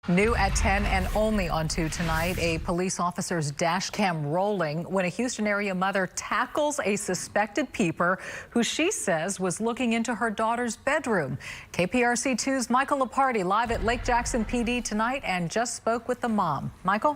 New at 10 and only on 2 tonight, a police officer's dash cam rolling when a Houston area mother tackles a suspected peeper who she says was looking into her daughter's bedroom. KPRC2's Michael Leparty live at Lake Jackson PD tonight and just spoke with the mom. Michael?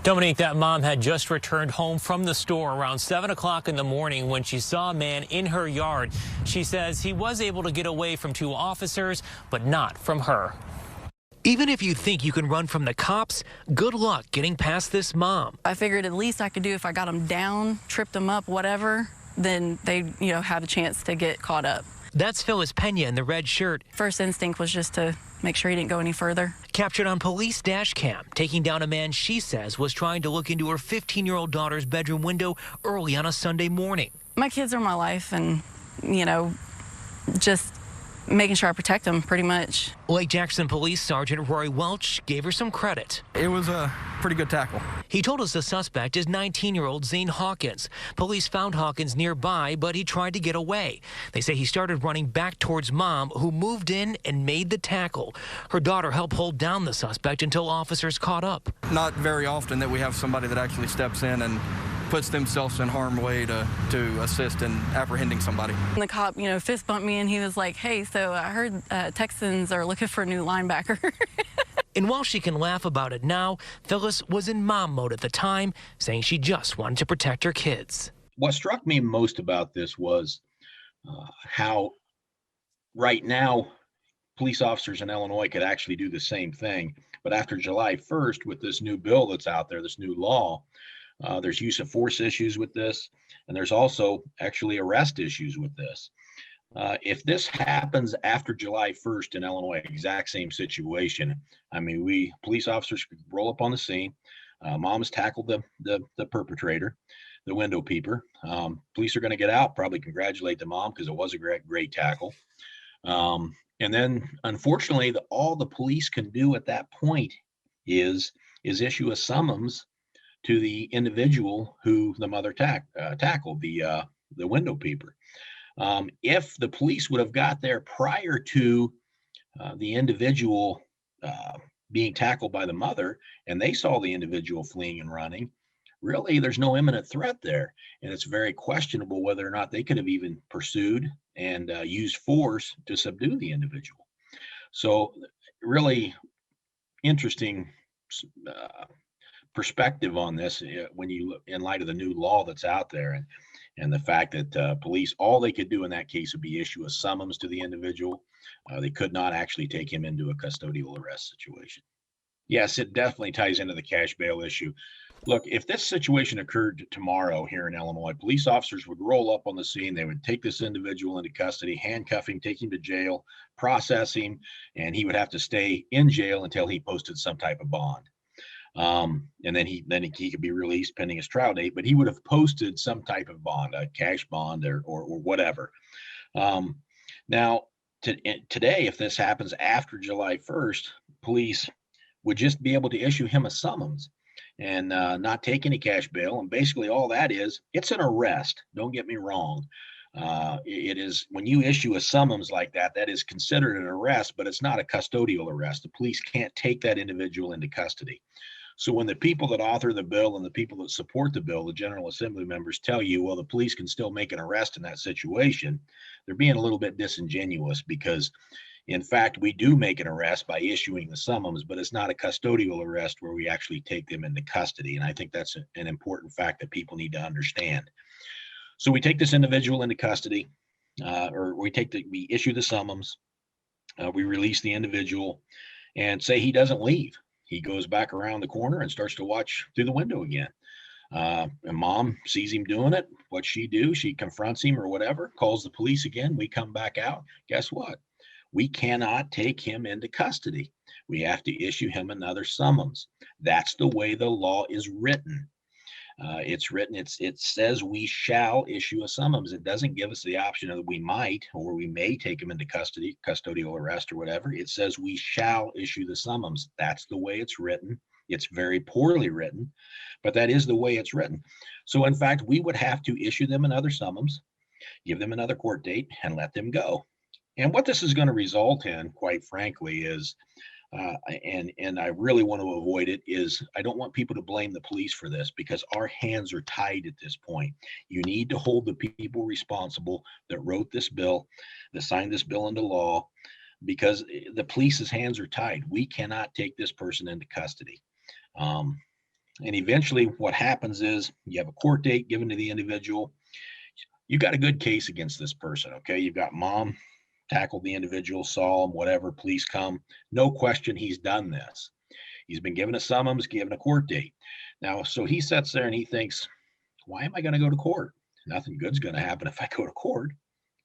Dominique, that mom had just returned home from the store around 7 o'clock in the morning when she saw a man in her yard. She says he was able to get away from 2 officers, but not from her. Even if you think you can run from the cops, good luck getting past this mom. I figured at least I could do if I got them down, tripped them up, whatever, then they, have a chance to get caught up. That's Phyllis Pena in the red shirt. First instinct was just to make sure he didn't go any further. Captured on police dash cam, taking down a man she says was trying to look into her 15-year-old daughter's bedroom window early on a Sunday morning. My kids are my life, and, just making sure I protect them pretty much. Lake Jackson Police Sergeant Rory Welch gave her some credit. It was a pretty good tackle. He told us the suspect is 19-year-old Zane Hawkins. Police found Hawkins nearby, but he tried to get away. They say he started running back towards mom, who moved in and made the tackle. Her daughter helped hold down the suspect until officers caught up. Not very often that we have somebody that actually steps in and puts themselves in harm's way to assist in apprehending somebody. And the cop, fist bumped me, and he was like, "Hey, so I heard Texans are looking for a new linebacker." And while she can laugh about it now, Phyllis was in mom mode at the time, saying she just wanted to protect her kids. What struck me most about this was how right now police officers in Illinois could actually do the same thing. But after July 1st, with this new bill that's out there, this new law, there's use of force issues with this, and there's also actually arrest issues with this. If this happens after July 1st in Illinois, exact same situation. I mean, police officers could roll up on the scene. Mom's tackled the perpetrator, the window peeper. Police are going to get out, probably congratulate the mom because it was a great tackle. And then, unfortunately, all the police can do at that point is issue a summons to the individual who the mother tackled, the window peeper. If the police would have got there prior to the individual being tackled by the mother, and they saw the individual fleeing and running, really there's no imminent threat there. And it's very questionable whether or not they could have even pursued and used force to subdue the individual. So really interesting perspective on this when you look in light of the new law that's out there, and the fact that police, all they could do in that case would be issue a summons to the individual. They could not actually take him into a custodial arrest situation. Yes, it definitely ties into the cash bail issue. Look, if this situation occurred tomorrow here in Illinois, police officers would roll up on the scene. They would take this individual into custody, handcuff him, take him to jail, process him, and he would have to stay in jail until he posted some type of bond. And then he could be released pending his trial date, but he would have posted some type of bond, a cash bond or whatever. Now, today, if this happens after July 1st, police would just be able to issue him a summons and not take any cash bail. And basically all that is, it's an arrest. Don't get me wrong. It is, when you issue a summons like that, that is considered an arrest, but it's not a custodial arrest. The police can't take that individual into custody. So when the people that author the bill and the people that support the bill, the General Assembly members, tell you, well, the police can still make an arrest in that situation, they're being a little bit disingenuous, because in fact, we do make an arrest by issuing the summons, but it's not a custodial arrest where we actually take them into custody. And I think that's an important fact that people need to understand. So we take this individual into custody, or we issue the summons, we release the individual, and say he doesn't leave. He goes back around the corner and starts to watch through the window again. And mom sees him doing it. What's she do? She confronts him or whatever, calls the police again. We come back out. Guess what? We cannot take him into custody. We have to issue him another summons. That's the way the law is written. It's written, it says we shall issue a summons. It doesn't give us the option that we might, or we may take him into custody, custodial arrest or whatever. It says we shall issue the summons. That's the way it's written. It's very poorly written, but that is the way it's written. So in fact, we would have to issue them another summons, give them another court date, and let them go. And what this is going to result in, quite frankly, is and I really want to avoid it, is I don't want people to blame the police for this, because our hands are tied at this point. You need to hold the people responsible that wrote this bill, that signed this bill into law, because the police's hands are tied. We cannot take this person into custody. And eventually what happens is you have a court date given to the individual. You got a good case against this person. Okay. You've got mom tackled the individual, saw him, whatever, police come. No question he's done this. He's been given a summons, given a court date. Now, so he sits there and he thinks, why am I going to go to court? Nothing good's going to happen if I go to court.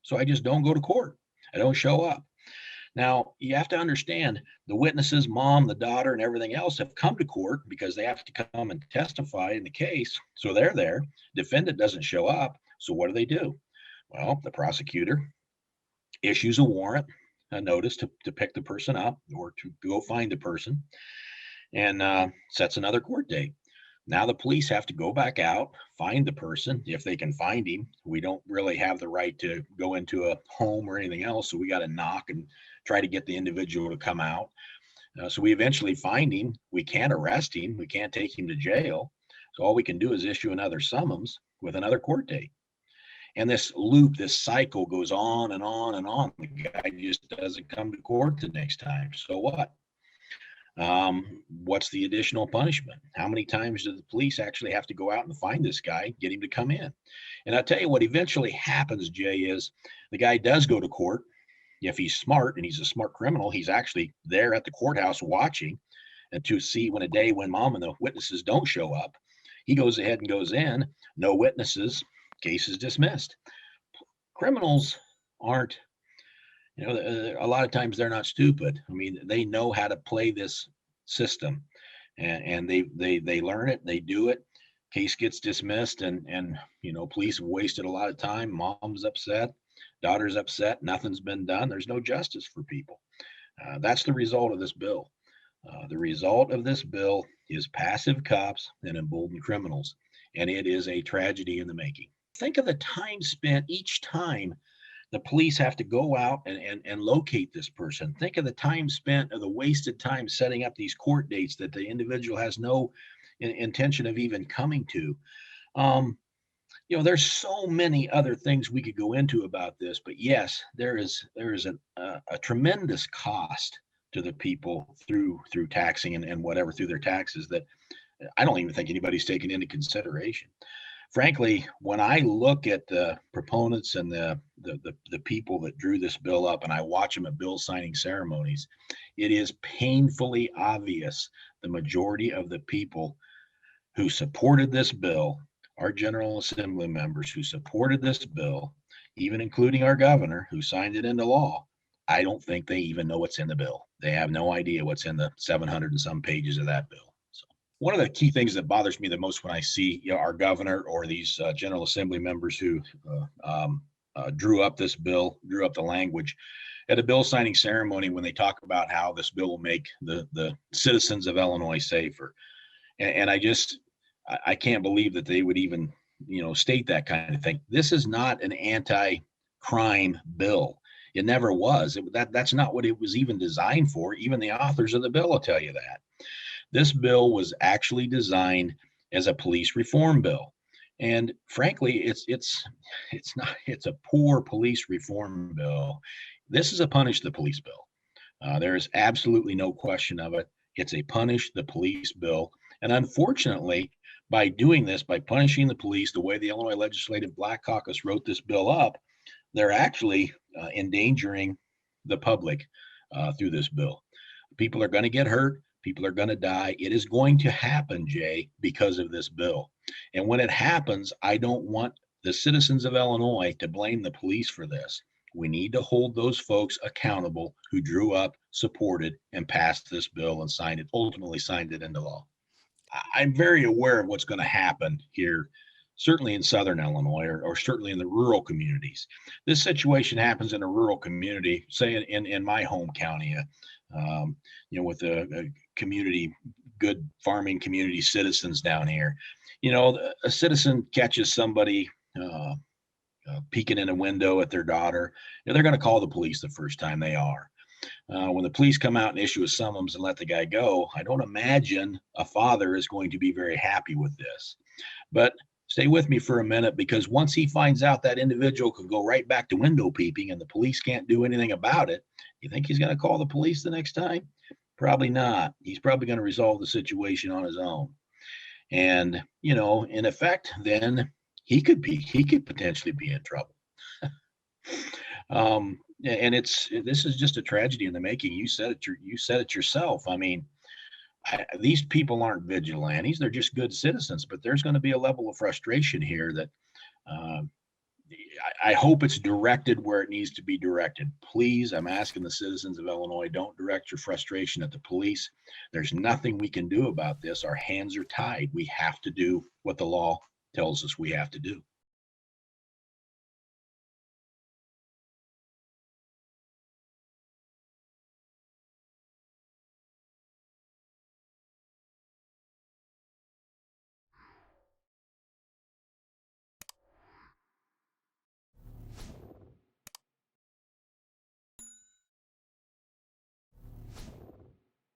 So I just don't go to court. I don't show up. Now, you have to understand the witnesses, mom, the daughter, and everything else have come to court because they have to come and testify in the case. So they're there. Defendant doesn't show up. So what do? Well, the prosecutor issues a warrant, a notice to pick the person up or to go find the person, and sets another court date. Now the police have to go back out, find the person if they can find him. We don't really have the right to go into a home or anything else, so we got to knock and try to get the individual to come out. So we eventually find him. We can't arrest him. We can't take him to jail. So all we can do is issue another summons with another court date. And this loop, this cycle goes on and on and on. The guy just doesn't come to court the next time. So what? What's the additional punishment? How many times do the police actually have to go out and find this guy, get him to come in? And I'll tell you what eventually happens, Jay, is the guy does go to court. If he's smart and he's a smart criminal, he's actually there at the courthouse watching, and to see when mom and the witnesses don't show up, he goes ahead and goes in, no witnesses, case is dismissed. Criminals aren't, a lot of times they're not stupid. I mean, they know how to play this system, and they learn it, they do it. Case gets dismissed, and police have wasted a lot of time. Mom's upset, daughter's upset, nothing's been done. There's no justice for people. That's the result of this bill. The result of this bill is passive cops and emboldened criminals, and it is a tragedy in the making. Think of the time spent each time the police have to go out and locate this person. Think of the time spent, or the wasted time setting up these court dates that the individual has no intention of even coming to. There's so many other things we could go into about this, but yes, there is a tremendous cost to the people through taxing and whatever, through their taxes, that I don't even think anybody's taken into consideration. Frankly, when I look at the proponents and the people that drew this bill up, and I watch them at bill signing ceremonies, it is painfully obvious the majority of the people who supported this bill, our General Assembly members who supported this bill, even including our governor who signed it into law, I don't think they even know what's in the bill. They have no idea what's in the 700 and some pages of that bill. One of the key things that bothers me the most when I see our governor or these General Assembly members who drew up this bill, drew up the language at a bill signing ceremony, when they talk about how this bill will make the citizens of Illinois safer. And I can't believe that they would even, state that kind of thing. This is not an anti-crime bill. It never was. That's not what it was even designed for. Even the authors of the bill will tell you that. This bill was actually designed as a police reform bill, and frankly, it's a poor police reform bill. This is a punish the police bill. There is absolutely no question of it. It's a punish the police bill, and unfortunately, by doing this, by punishing the police the way the Illinois Legislative Black Caucus wrote this bill up, they're actually endangering the public through this bill. People are going to get hurt. People are going to die. It is going to happen, Jay, because of this bill. And when it happens, I don't want the citizens of Illinois to blame the police for this. We need to hold those folks accountable who drew up, supported, and passed this bill and ultimately signed it into law. I'm very aware of what's going to happen here, certainly in Southern Illinois, or certainly in the rural communities. This situation happens in a rural community, say in my home county, with a community, good farming community citizens down here. A citizen catches somebody peeking in a window at their daughter. They're going to call the police the first time they are. when the police come out and issue a summons and let the guy go, I don't imagine a father is going to be very happy with this. But stay with me for a minute, because once he finds out that individual could go right back to window peeping and the police can't do anything about it, you think he's going to call the police the next time? Probably not. He's probably going to resolve the situation on his own. And, you know, in effect, then he could potentially be in trouble. And this is just a tragedy in the making. You said it yourself. I mean, these people aren't vigilantes; they're just good citizens. But there's going to be a level of frustration here that I hope it's directed where it needs to be directed. Please, I'm asking the citizens of Illinois, don't direct your frustration at the police. There's nothing we can do about this. Our hands are tied. We have to do what the law tells us we have to do.